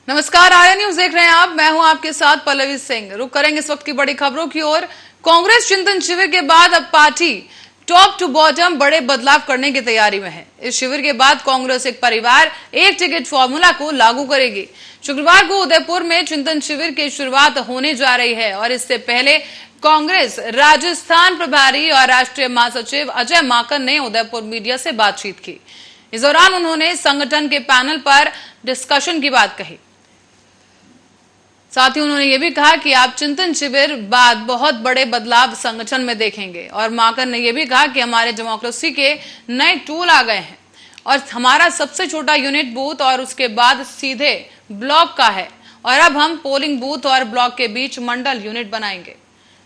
नमस्कार, आर्या न्यूज देख रहे हैं आप। मैं हूं आपके साथ पल्लवी सिंह। रुक करेंगे इस वक्त की बड़ी खबरों की ओर। कांग्रेस चिंतन शिविर के बाद अब पार्टी टॉप टू बॉटम बड़े बदलाव करने की तैयारी में है। इस शिविर के बाद कांग्रेस एक परिवार एक टिकट फॉर्मूला को लागू करेगी। शुक्रवार को उदयपुर में चिंतन शिविर की शुरुआत होने जा रही है और इससे पहले कांग्रेस राजस्थान प्रभारी और राष्ट्रीय महासचिव अजय माकन ने उदयपुर मीडिया से बातचीत की। इस दौरान उन्होंने संगठन के पैनल पर डिस्कशन की बात कही। साथ ही उन्होंने ये भी कहा कि आप चिंतन शिविर बाद बहुत बड़े बदलाव संगठन में देखेंगे। और माकन ने यह भी कहा कि हमारे डेमोक्रेसी के नए टूल आ गए हैं और हमारा सबसे छोटा यूनिट बूथ और उसके बाद सीधे ब्लॉक का है और अब हम पोलिंग बूथ और ब्लॉक के बीच मंडल यूनिट बनाएंगे।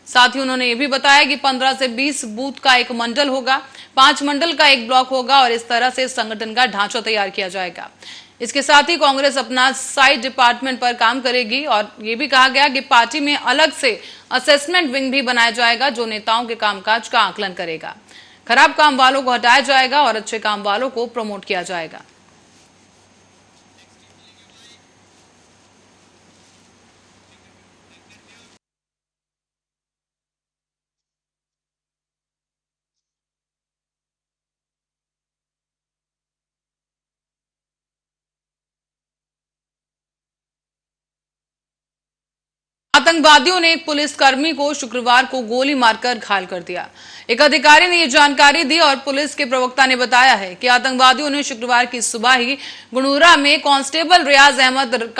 साथ ही उन्होंने ये भी बताया कि 15 से 20 बूथ का एक मंडल होगा, 5 मंडल का एक ब्लॉक होगा और इस तरह से संगठन का ढांचा तैयार किया जाएगा। इसके साथ ही कांग्रेस अपना साइड डिपार्टमेंट पर काम करेगी और ये भी कहा गया कि पार्टी में अलग से असेसमेंट विंग भी बनाया जाएगा जो नेताओं के कामकाज का आकलन करेगा। खराब काम वालों को हटाया जाएगा और अच्छे काम वालों को प्रमोट किया जाएगा। आतंकवादियों ने एक पुलिसकर्मी को शुक्रवार को गोली मारकर घायल कर दिया। एक अधिकारी ने यह जानकारी दी और पुलिस के प्रवक्ता ने बताया है कि आतंकवादियों ने शुक्रवार की सुबह ही गुणूरा में कांस्टेबल रियाज अहमद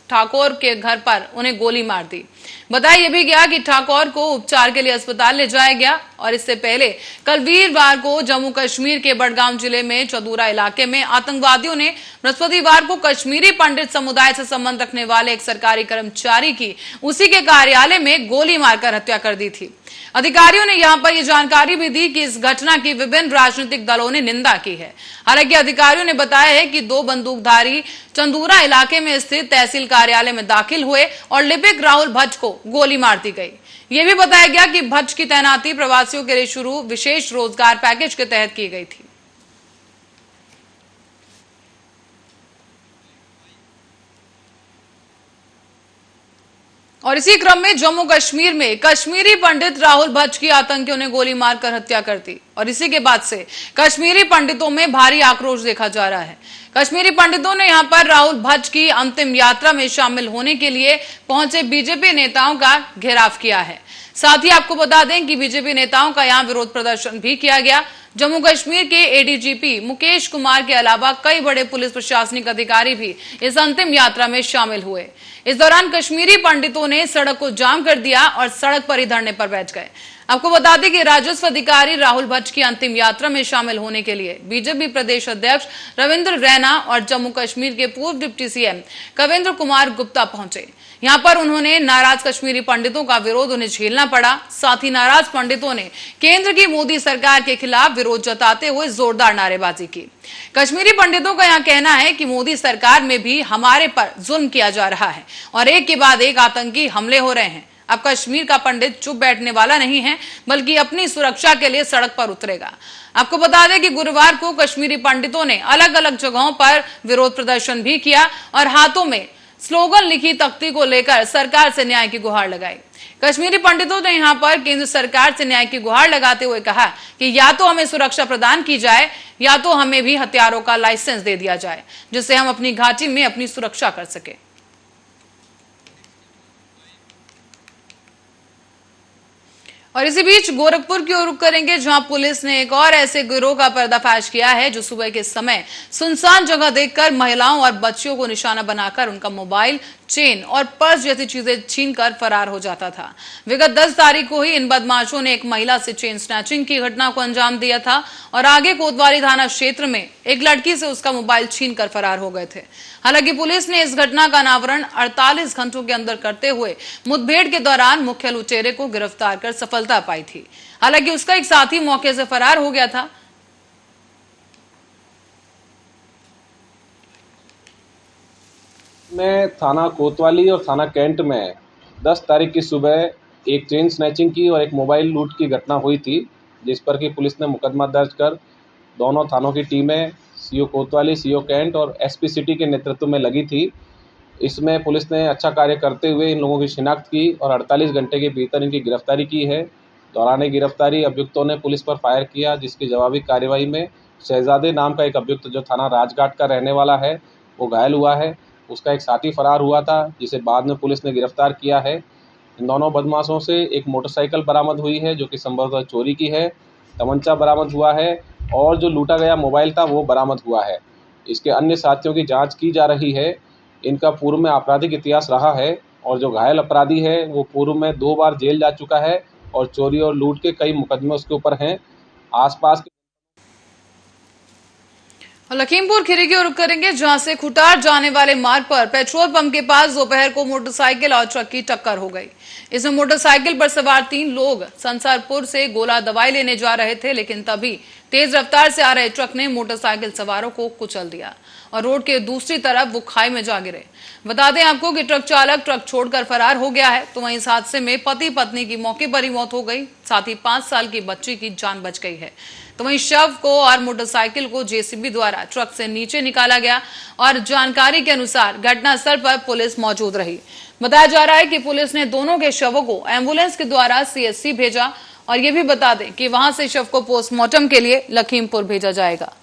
ठाकुर के घर पर उन्हें गोली मार दी। बताया यह भी गया कि ठाकुर को उपचार के लिए अस्पताल ले जाया गया और इससे पहले कल वीरवार को जम्मू कश्मीर के बडगाम जिले में चौदूरा इलाके में आतंकवादियों ने बृहस्पतिवार को कश्मीरी पंडित समुदाय से संबंध रखने वाले एक सरकारी कर्मचारी की उसी के कार्यालय में गोली मारकर हत्या कर दी थी। अधिकारियों ने यहां पर यह जानकारी भी दी कि इस घटना की विभिन्न राजनीतिक दलों ने निंदा की है। हालांकि अधिकारियों ने बताया है कि 2 बंदूकधारी चंदूरा इलाके में स्थित तहसील कार्यालय में दाखिल हुए और लिपिक राहुल भट्ट को गोली मार दी गई। यह भी बताया गया कि भट्ट की तैनाती प्रवासियों के लिए शुरू विशेष रोजगार पैकेज के तहत की गई थी। और इसी क्रम में जम्मू कश्मीर में कश्मीरी पंडित राहुल भट्ट की आतंकियों ने गोली मारकर हत्या कर दी और इसी के बाद से कश्मीरी पंडितों में भारी आक्रोश देखा जा रहा है। कश्मीरी पंडितों ने यहां पर राहुल भट्ट की अंतिम यात्रा में शामिल होने के लिए पहुंचे बीजेपी नेताओं का घेराव किया है। साथ ही आपको बता दें कि बीजेपी नेताओं का यहां विरोध प्रदर्शन भी किया गया। जम्मू कश्मीर के एडीजीपी मुकेश कुमार के अलावा कई बड़े पुलिस प्रशासनिक अधिकारी भी इस अंतिम यात्रा में शामिल हुए। इस दौरान कश्मीरी पंडितों ने सड़क को जाम कर दिया और सड़क पर ही धरने पर बैठ गए। आपको बता दें कि राजस्व अधिकारी राहुल भट्ट की अंतिम यात्रा में शामिल होने के लिए बीजेपी प्रदेश अध्यक्ष रविंद्र रैना और जम्मू कश्मीर के पूर्व डिप्टी सीएम कवेंद्र कुमार गुप्ता पहुंचे। यहां पर उन्होंने नाराज कश्मीरी पंडितों का विरोध उन्हें झेलना पड़ा। साथ ही नाराज पंडितों ने केंद्र की मोदी सरकार के खिलाफ विरोध जताते हुए जोरदार नारेबाजी की। कश्मीरी पंडितों का यहां कहना है कि मोदी सरकार में भी हमारे पर जुल्म किया जा रहा है और एक के बाद एक आतंकी हमले हो रहे हैं। अब कश्मीर का पंडित चुप बैठने वाला नहीं है बल्कि अपनी सुरक्षा के लिए सड़क पर उतरेगा। आपको बता दें कि गुरुवार को कश्मीरी पंडितों ने अलग अलग जगहों पर विरोध प्रदर्शन भी किया और हाथों में स्लोगन लिखी तख्ती को लेकर सरकार से न्याय की गुहार लगाई। कश्मीरी पंडितों ने यहां पर केंद्र सरकार से न्याय की गुहार लगाते हुए कहा कि या तो हमें सुरक्षा प्रदान की जाए या तो हमें भी हथियारों का लाइसेंस दे दिया जाए जिससे हम अपनी घाटी में अपनी सुरक्षा कर सके। और इसी बीच गोरखपुर की ओर रुख करेंगे जहां पुलिस ने एक और ऐसे गिरोह का पर्दाफाश किया है जो सुबह के समय सुनसान जगह देखकर महिलाओं और बच्चियों को निशाना बनाकर उनका मोबाइल, चेन और पर्स जैसी चीजें छीनकर फरार हो जाता था। विगत 10 तारीख को ही इन बदमाशों ने एक महिला से चेन स्नैचिंग की घटना को अंजाम दिया था और आगे कोतवाली थाना क्षेत्र में एक लड़की से उसका मोबाइल छीनकर फरार हो गए थे। हालांकि पुलिस ने इस घटना का अनावरण 48 घंटों के अंदर करते हुए मुठभेड़ के दौरान मुख्य लुटेरे को गिरफ्तार कर सफलता पाई थी। हालांकि उसका एक साथी मौके से फरार हो गया था। में थाना कोतवाली और थाना कैंट में 10 तारीख की सुबह एक चेन स्नैचिंग की और एक मोबाइल लूट की घटना हुई थी, जिस पर कि पुलिस ने मुकदमा दर्ज कर दोनों थानों की टीमें सीओ कोतवाली, सीओ कैंट और एसपी सिटी के नेतृत्व में लगी थी इसमें पुलिस ने अच्छा कार्य करते हुए इन लोगों की शिनाख्त की और 48 घंटे के भीतर इनकी गिरफ्तारी की है। दौरान गिरफ्तारी अभियुक्तों ने पुलिस पर फायर किया, जिसकी जवाबी कार्रवाई में शहजादे नाम का एक अभियुक्त जो थाना राजघाट का रहने वाला है वो घायल हुआ है। उसका एक साथी फरार हुआ था, जिसे बाद में पुलिस ने गिरफ्तार किया है। इन दोनों बदमाशों से एक मोटरसाइकिल बरामद हुई है जो कि संभवतः चोरी की है, तमंचा बरामद हुआ है और जो लूटा गया मोबाइल था वो बरामद हुआ है। इसके अन्य साथियों की जांच की जा रही है। इनका पूर्व में आपराधिक इतिहास रहा है और जो घायल अपराधी है वो पूर्व में 2 बार जेल जा चुका है और चोरी और लूट के कई मुकदमे उसके ऊपर हैं। आसपास के और लखीमपुर खीरी की ओर रुख करेंगे, जहां से खुटार जाने वाले मार्ग पर पेट्रोल पंप के पास दोपहर को मोटरसाइकिल और ट्रक की टक्कर हो गई। इसमें मोटरसाइकिल पर सवार 3 लोग संसारपुर से गोला दवाई लेने जा रहे थे, लेकिन तभी तेज रफ्तार से आ रहे ट्रक ने मोटरसाइकिल सवारों को कुचल दिया और रोड के दूसरी तरफ वो खाई में जा गिरे। बता दें आपको कि ट्रक चालक ट्रक छोड़कर फरार हो गया है। तो वहीं इस हादसे में पति पत्नी की मौके पर ही मौत हो गई, साथ ही 5 साल की बच्ची की जान बच गई है। तो वहीं शव को और मोटरसाइकिल को जेसीबी द्वारा ट्रक से नीचे निकाला गया और जानकारी के अनुसार घटनास्थल पर पुलिस मौजूद रही। बताया जा रहा है कि पुलिस ने दोनों के शवों को एम्बुलेंस के द्वारा सीएचसी भेजा और ये भी बता दें कि वहां से शव को पोस्टमार्टम के लिए लखीमपुर भेजा जाएगा।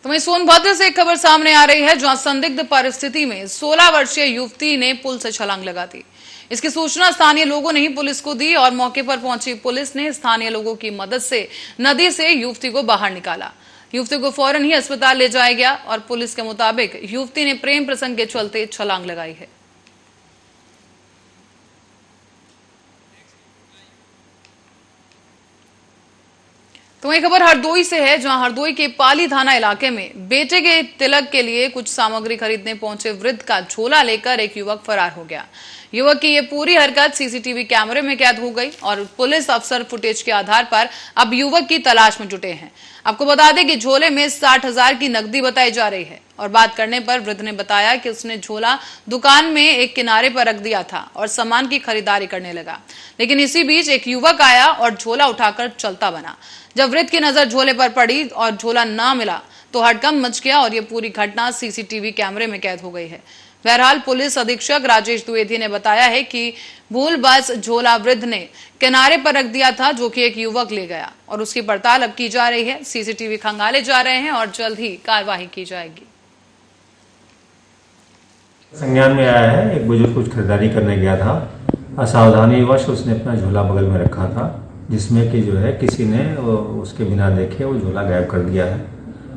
तो वहीं सोनभद्र से एक खबर सामने आ रही है, जहां संदिग्ध परिस्थिति में 16 वर्षीय युवती ने पुल से छलांग लगा दी। इसकी सूचना स्थानीय लोगों ने ही पुलिस को दी और मौके पर पहुंची पुलिस ने स्थानीय लोगों की मदद से नदी से युवती को बाहर निकाला। युवती को फौरन ही अस्पताल ले जाया गया और पुलिस के मुताबिक युवती ने प्रेम प्रसंग के चलते छलांग लगाई है। तो वही खबर हरदोई से है, जहां हरदोई के पाली थाना इलाके में बेटे के तिलक के लिए कुछ सामग्री खरीदने पहुंचे वृद्ध का झोला लेकर एक युवक फरार हो गया। युवक की ये पूरी हरकत सीसीटीवी कैमरे में कैद हो गई और पुलिस अफसर फुटेज के आधार पर अब युवक की तलाश में जुटे हैं। आपको बता दें कि झोले में 60,000 की नकदी बताई जा रही है और बात करने पर वृद्ध ने बताया कि उसने झोला दुकान में एक किनारे पर रख दिया था और सामान की खरीदारी करने लगा, लेकिन इसी बीच एक युवक आया और झोला उठाकर चलता बना। जब वृद्ध की नजर झोले पर पड़ी और झोला ना मिला तो हड़कंप मच गया और ये पूरी घटना सीसीटीवी कैमरे में कैद हो गई है। बहरहाल पुलिस अधीक्षक राजेश द्विवेदी ने बताया है कि भूल बस झोला वृद्ध ने किनारे पर रख दिया था, जो कि एक युवक ले गया और उसकी पड़ताल अब की जा रही है। सीसीटीवी खंगाले जा रहे हैं और जल्द ही कार्रवाई की जाएगी। संज्ञान में आया है, एक बुजुर्ग कुछ खरीदारी करने गया था, असावधानीवश उसने अपना झोला बगल में रखा था, जिसमें कि जो है किसी ने उसके बिना देखे वो झोला गायब कर दिया है।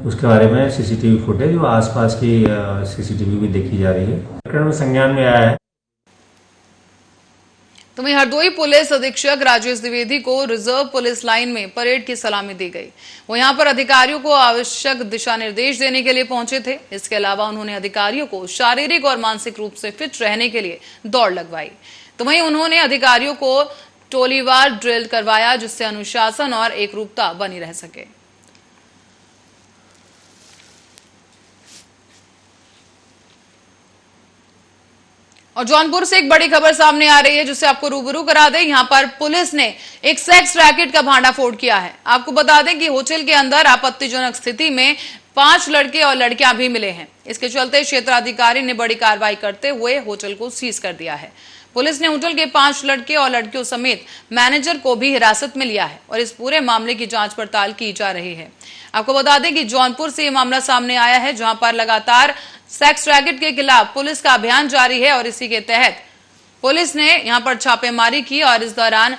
उसके बारे में सीसीटीवी फुटेज और आसपास की सीसीटीवी भी देखी जा रही है। प्रकरण में संज्ञान में आया है। तो वहीं हरदोई पुलिस अधीक्षक राजेश द्विवेदी को रिजर्व पुलिस लाइन में परेड की सलामी दी गई। वो यहां पर अधिकारियों को आवश्यक दिशा निर्देश देने के लिए पहुंचे थे। इसके अलावा उन्होंने अधिकारियों को शारीरिक और मानसिक रूप से फिट रहने के लिए दौड़ लगवाई। तो वहीं उन्होंने अधिकारियों को टोलीवार ड्रिल करवाया, जिससे अनुशासन और एकरूपता बनी रह सके। और जौनपुर से एक बड़ी खबर सामने आ रही है, जिससे आपको रूबरू करा दें। यहां पर पुलिस ने एक सेक्स रैकेट का भांडाफोड़ किया है। आपको बता दें कि होटल के अंदर आपत्तिजनक स्थिति में 5 लड़के और लड़कियां भी मिले हैं। इसके चलते क्षेत्राधिकारी ने बड़ी कार्रवाई करते हुए होटल को सीज कर दिया है। पुलिस ने होटल के 5 लड़के और लड़कियों समेत मैनेजर को भी हिरासत में लिया है और इस पूरे मामले की जांच पड़ताल की जा रही है। आपको बता दें कि जौनपुर से यह मामला सामने आया है, जहां पर लगातार सेक्स रैकेट के खिलाफ पुलिस का अभियान जारी है और इसी के तहत पुलिस ने यहां पर छापेमारी की और इस दौरान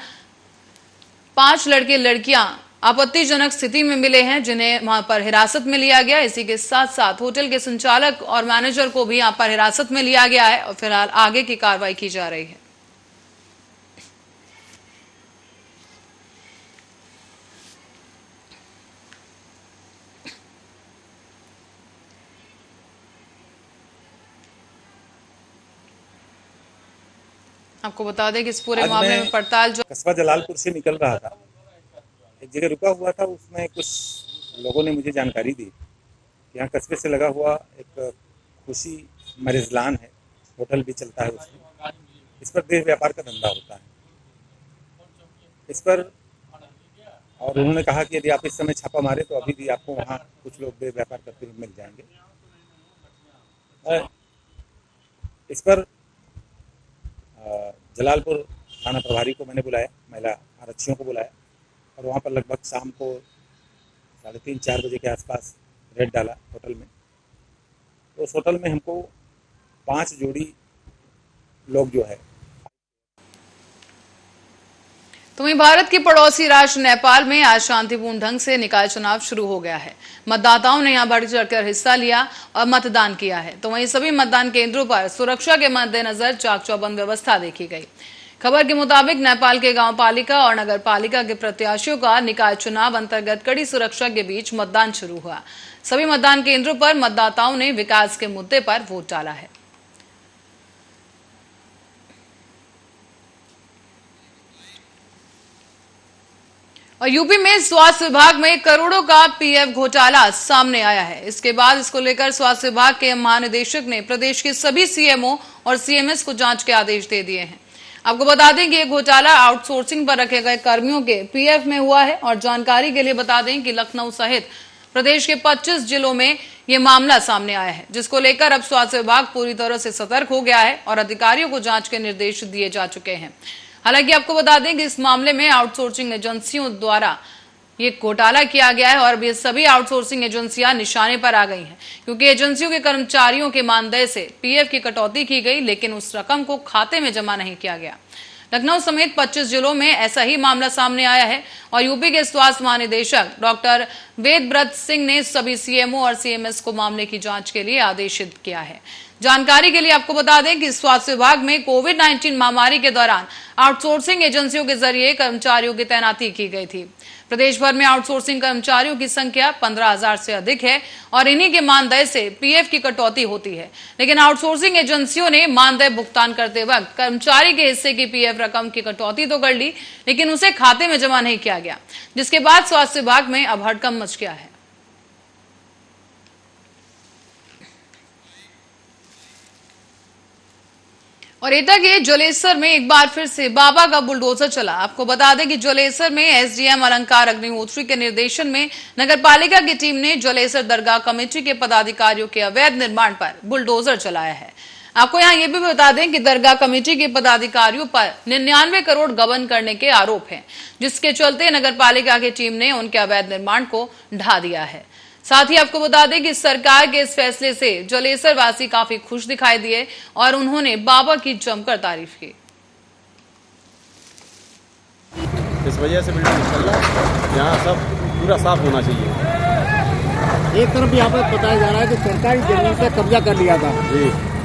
5 लड़के लड़कियां आपत्तिजनक स्थिति में मिले हैं, जिन्हें वहां पर हिरासत में लिया गया। इसी के साथ साथ होटल के संचालक और मैनेजर को भी यहां पर हिरासत में लिया गया है और फिलहाल आगे की कार्रवाई की जा रही है। आपको बता दें कि इस पूरे मामले में पड़ताल जो कस्बा जलालपुर से निकल रहा था, एक जगह रुका हुआ था। उसमें कुछ लोगों ने मुझे जानकारी दी कि यहाँ कस्बे से लगा हुआ एक खुशी मरिजलान है, होटल भी चलता है उसमें। इस पर देह व्यापार का धंधा होता है। इस पर और उन्होंने कहा कि यदि आप इस समय छापा मारे तो अभी भी आपको वहाँ कुछ लोग व्यापार करते हुए मिल जाएंगे। इस पर जलालपुर थाना प्रभारी को मैंने बुलाया, महिला आरक्षियों को बुलाया और वहाँ पर लगभग शाम को 3:30-4 बजे के आसपास रेड डाला होटल में। तो उस होटल में हमको 5 जोड़ी लोग जो है। तो वहीं भारत के पड़ोसी राष्ट्र नेपाल में आज शांतिपूर्ण ढंग से निकाय चुनाव शुरू हो गया है। मतदाताओं ने यहां बढ़ चढ़कर हिस्सा लिया और मतदान किया है। तो वहीं सभी मतदान केंद्रों पर सुरक्षा के मद्देनजर चाक चौबंद व्यवस्था देखी गई। खबर के मुताबिक नेपाल के गांव पालिका और नगर पालिका के प्रत्याशियों का निकाय चुनाव अंतर्गत कड़ी सुरक्षा के बीच मतदान शुरू हुआ। सभी मतदान केंद्रों पर मतदाताओं ने विकास के मुद्दे पर वोट डाला है। और यूपी में स्वास्थ्य विभाग में करोड़ों का पीएफ घोटाला सामने आया है। इसके बाद इसको लेकर स्वास्थ्य विभाग के महानिदेशक ने प्रदेश के सभी सीएमओ और सीएमएस को जांच के आदेश दे दिए हैं। आपको बता दें कि यह घोटाला आउटसोर्सिंग पर रखे गए कर्मियों के पीएफ में हुआ है। और जानकारी के लिए बता दें कि लखनऊ सहित प्रदेश के 25 जिलों में यह मामला सामने आया है, जिसको लेकर अब स्वास्थ्य विभाग पूरी तरह से सतर्क हो गया है और अधिकारियों को जांच के निर्देश दिए जा चुके हैं। हालांकि आपको बता दें कि इस मामले में आउटसोर्सिंग एजेंसियों द्वारा ये घोटाला किया गया है और ये सभी आउटसोर्सिंग एजेंसियां निशाने पर आ गई हैं, क्योंकि एजेंसियों के कर्मचारियों के मानदेय से पीएफ की कटौती की गई, लेकिन उस रकम को खाते में जमा नहीं किया गया। लखनऊ समेत 25 जिलों में ऐसा ही मामला सामने आया है और यूपी के स्वास्थ्य महानिदेशक डॉक्टर वेदव्रत सिंह ने सभी सीएमओ और सीएमएस को मामले की जांच के लिए आदेशित किया है। जानकारी के लिए आपको बता दें कि स्वास्थ्य विभाग में कोविड-19 महामारी के दौरान आउटसोर्सिंग एजेंसियों के जरिए कर्मचारियों की तैनाती की गई थी। प्रदेश भर में आउटसोर्सिंग कर्मचारियों की संख्या 15,000 से अधिक है और इन्हीं के मानदेय से पीएफ की कटौती होती है। लेकिन आउटसोर्सिंग एजेंसियों ने मानदेय भुगतान करते वक्त कर्मचारी के हिस्से की पीएफ रकम की कटौती तो कर ली, लेकिन उसे खाते में जमा नहीं किया गया, जिसके बाद स्वास्थ्य विभाग में अब हड़कंप मच गया है। और एटा के जलेसर में एक बार फिर से बाबा का बुलडोजर चला। आपको बता दें कि जलेसर में एसडीएम अलंकार अग्निहोत्री के निर्देशन में नगर पालिका की टीम ने जलेसर दरगाह कमेटी के पदाधिकारियों के अवैध निर्माण पर बुलडोजर चलाया है। आपको यहाँ ये भी बता दें कि दरगाह कमेटी के पदाधिकारियों पर 99 करोड़ गबन करने के आरोप हैं, जिसके चलते नगर पालिका की टीम ने उनके अवैध निर्माण को ढा दिया है। साथ ही आपको बता दें कि सरकार के इस फैसले से जलेसर वासी काफी खुश दिखाई दिए और उन्होंने बाबा की जमकर तारीफ की। इस वजह से बिल्कुल चल रहा है, यहाँ सब पूरा साफ होना चाहिए। एक तरफ यहाँ पर बताया जा रहा है कि सरकारी जमीन पर कब्जा कर लिया था जी,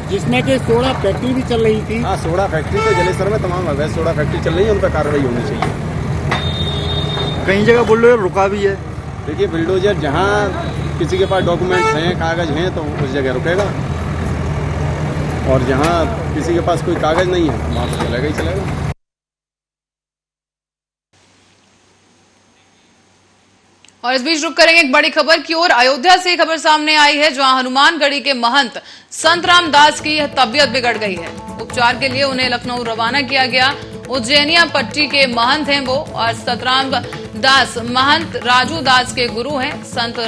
जिसमें कि सोडा फैक्ट्री भी चल रही थी। हाँ, सोडा फैक्ट्री तो जलेसर में तमाम अवैध सोडा फैक्ट्री चल रही है, उन पर कार्रवाई होनी चाहिए। कई जगह बुलडोजर रुका भी है। देखिए, बुलडोजर जहाँ किसी के पास डॉक्यूमेंट्स हैं, कागज हैं, तो उस जगह रुकेगा, और जहाँ किसी के पास कोई कागज नहीं है वहाँ पर चलेगा ही चलेगा। और इस बीच रुक करेंगे एक बड़ी खबर की ओर। अयोध्या से खबर सामने आई है, जहां हनुमानगढ़ी के महंत संत रामदास की तबीयत बिगड़ गई है। उपचार के लिए उन्हें लखनऊ रवाना किया गया। उज्जैनिया पट्टी के महंत हैं वो, और संत रामदास महंत राजू दास के गुरु हैं। संत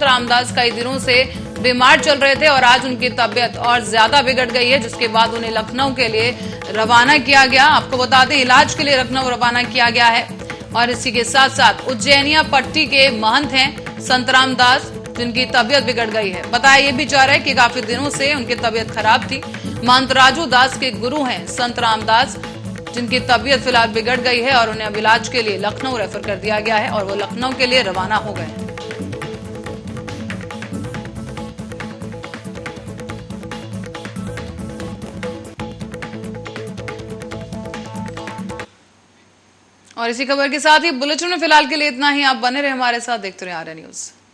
रामदास कई दिनों से बीमार चल रहे थे और आज उनकी तबीयत और ज्यादा बिगड़ गई है, जिसके बाद उन्हें लखनऊ के लिए रवाना किया गया। आपको बता दें, इलाज के लिए लखनऊ रवाना किया गया है। और इसी के साथ साथ उज्जैनिया पट्टी के महंत हैं संत रामदास, जिनकी तबीयत बिगड़ गई है। बताया ये भी जा रहा है कि काफी दिनों से उनकी तबीयत खराब थी। महंत राजू दास के गुरु हैं संत रामदास, जिनकी तबीयत फिलहाल बिगड़ गई है और उन्हें अब इलाज के लिए लखनऊ रेफर कर दिया गया है और वो लखनऊ के लिए रवाना हो गए हैं। और इसी खबर के साथ ही बुलेटिन में फिलहाल के लिए इतना ही। आप बने रहे हमारे साथ, देखते रहे आर्या न्यूज।